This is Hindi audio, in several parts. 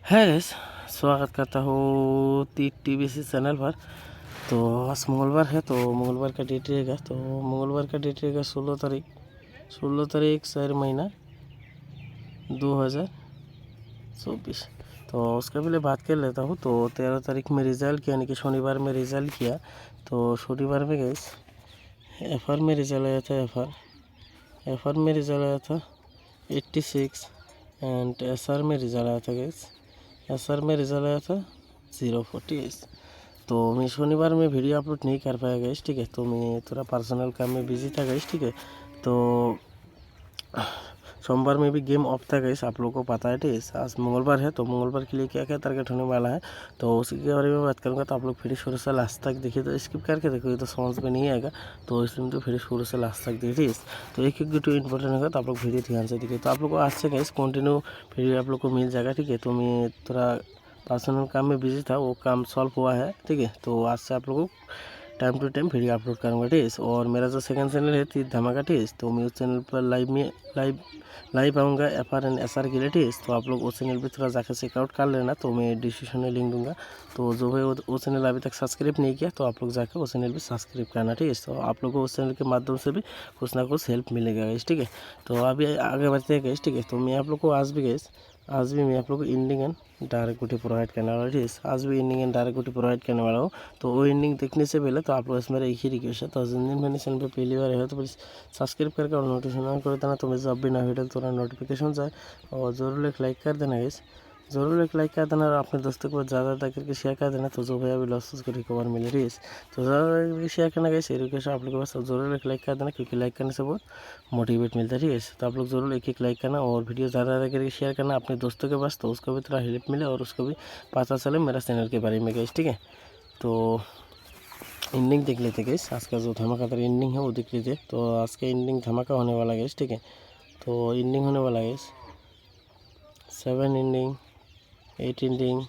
है guys, स्वागत करता हूँ TTBC चैनल पर। तो आज मंगलवार है, तो मंगलवार का डेट रहेगा। तो मंगलवार का डेट रहेगा 16 तारीख 4 महीना 2024। तो उसके पहले बात कर लेता हूँ। तो 13 तारीख में रिज़ल्ट किया, यानी कि शनिवार में रिज़ल्ट किया। तो शनिवार में गैस FR में रिज़ल्ट आया था। FR में रिज़ल्ट आया था 86 एंड SR में रिज़ल्ट आया था गैस। SR में रिज़ल्ट आया था 048। तो मैं शनिवार में वीडियो अपलोड नहीं कर पाया गैस, ठीक है। तो मैं थोड़ा पर्सनल काम में बिजी था गैस, ठीक है। तो सोमवार में भी गेम ऑफ था गैस, आप लोगों को पता है, ठीक है। आज मंगलवार है, तो मंगलवार के लिए क्या क्या टारगेट होने वाला है तो उसी के बारे में बात करूँगा। तो आप लोग फिर शुरू से लास्ट तक देखिए, तो स्किप करके देखो, ये तो समझ में नहीं आएगा। तो इसलिए तो फिर शुरू से लास्ट तक देखिए। तो एक एक वीडियो इंपॉर्टेंट होगा, तो आप लोग वीडियो ध्यान से देखिए। तो आप लोग को आज से गैस कंटिन्यू वीडियो आप लोग को मिल जाएगा, ठीक है। तो मैं थोड़ा पर्सनल काम में बिजी था, वो काम सॉल्व हुआ है, ठीक है। तो आज से आप लोगों को time to time video upload करूँगा, ठीक है। और मेरा जो सेकंड चैनल है तीर धमाका, ठीक है, तो मैं उस चैनल पर लाइव आऊँगा FR एंड SR के लिए, ठीक है। तो आप लोग उस चैनल पर थोड़ा जाकर चेकआउट कर लेना। तो मैं डिस्क्रिप्शन में लिंक दूंगा। तो जो है वो चैनल अभी तक सब्सक्राइब नहीं किया, तो आप लोग जाकर उस चैनल पर सब्सक्राइब करना, ठीक है। तो आप लोग को उस चैनल के माध्यम से भी कुछ ना कुछ हेल्प मिलेगा गैस, ठीक है। तो अभी आगे बढ़ते हैं गैस, ठीक है। तो मैं आप लोग को आज भी मैं आप लोग को इंडिंग एंड डायरेक्ट गुटी प्रोवाइड करने वाला हूँ, आज भी इंडिंग एंड डायरेक्ट गुटी प्रोवाइड करने वाला हूँ। तो वो इंडिंग देखने से पहले तो आप लोग इसमें एक ही रिक्वेस्ट है, तो जिन दिन मैंने चैनल पे पहली बार है तो प्लीज़ सब्सक्राइब करके और नोटिफिकेशन ऑन कर देना। तो मैं जब भी ना वीडियो तो नोटिफिकेशन जाए, और ज़रूर एक लाइक कर देना गैस, ज़रूर एक लाइक कर देना, और अपने दोस्तों को ज़्यादा करके शेयर कर देना। तो जो भैया अभी लॉस उसको रिकवर मिले रही है, तो ज़्यादा शेयर करना गैस, रिक्वेस्ट आप लोगों के पास। ज़रूर एक लाइक कर देना, क्योंकि लाइक करने से बहुत मोटिवेट मिलता है, ठीक है। तो आप लोग ज़रूर एक लाइक करना और वीडियो ज़्यादा करके शेयर करना अपने दोस्तों के पास, तो उसको भी थोड़ा हेल्प मिले और उसको भी पता चले मेरा चैनल के बारे में गैस, ठीक है। तो एंडिंग देख लेते गैस, आज का जो धमाकेदार एंडिंग है वो देख लेते। तो आज का एंडिंग धमाका होने वाला गैस, ठीक है। तो एंडिंग होने वाला गैस 7 एंडिंग, 8 एंडिंग,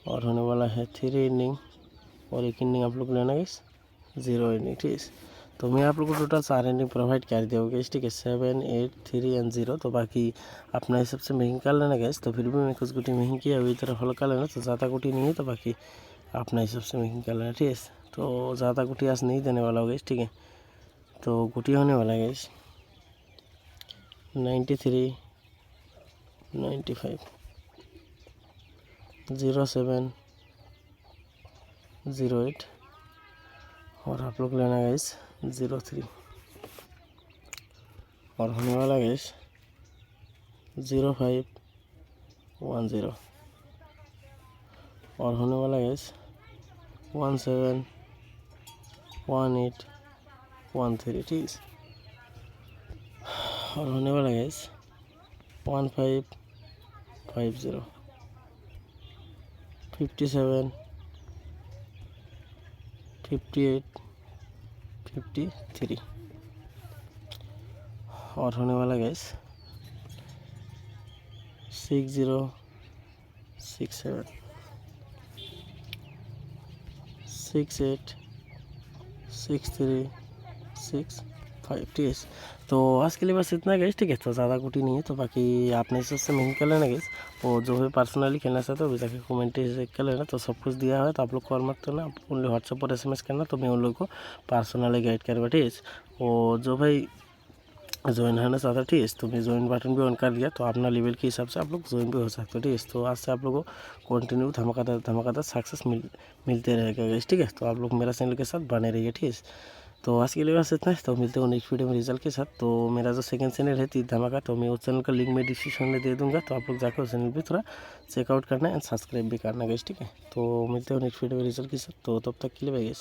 और होने वाला है 3 एंडिंग, और एक एंडिंग आप लोग लेना गैस 0 एंडिंग, ठीक है। तो मैं आप लोग को टोटल 4 एंडिंग प्रोवाइड कर दिया होगा गैस, ठीक है। 7, 8, 3 एंड 0। तो बाकी अपना हिसाब से महंगी कर लेना गैस। तो फिर भी मैं कुछ गुटी महंगी किया हुई तरह फॉलो कर लेना। तो ज़्यादा गुटी नहीं है, तो बाकी अपना हिसाब से महंगी कर लेना, ठीक है। तो ज़्यादा गुटी आज नहीं देने वाला हो गैस, ठीक है। तो गुटी होने वाला है गैस 93, 95, 07, 08, और आप लोग लेना गैस 03, और होने वाला गैस 05, 10, और होने वाला गैस 17, 18, 13, ठीक है। और होने वाला गैस 15, 50, 57, 58, 53, और होने वाला गैस 60, 67, 68, 63, 65, ठीक है। तो आज के लिए बस इतना गैस, ठीक है। तो ज़्यादा गुटी नहीं है, तो बाकी आपने इससे महंगी कर लेना गैस। और जो भी पर्सनली खेलना चाहते हो अभी जाके कमेंट चेक कर लेना। तो सब कुछ दिया है, तो आप लोग कॉल मत करना, ओनली व्हाट्सएप पर SMS करना, तो मैं उन लोग को पर्सनली गाइड करवा, ठीक है। और जो भाई ज्वाइन होना चाहता है, ठीक है, तो मैं ज्वाइन बटन भी ऑन कर दिया। तो अपना लेवल के हिसाब से आप लोग ज्वाइन भी हो सकते हो, ठीक है। तो आज से आप लोगों को कंटिन्यू धमाकेदार सक्सेस मिलते रहेगा गैस, ठीक है। तो आप लोग मेरा चैनल के साथ बने रहिए, ठीक है। तो आज के लिए बस इतना है। तो मिलते हैं नेक्स्ट वीडियो में रिजल्ट के साथ। तो मेरा जो सेकंड चैनल है तीर धमाका, तो मैं उस चैनल का लिंक मैं डिस्क्रिप्शन में दे दूँगा। तो आप लोग जाकर उस चैनल पर थोड़ा चेकआउट करना एंड सब्सक्राइब भी करना गैस, ठीक है। तो मिलते हैं नेक्स्ट वीडियो में रिजल्ट के साथ। तो तब तक के लिए बाय गैस।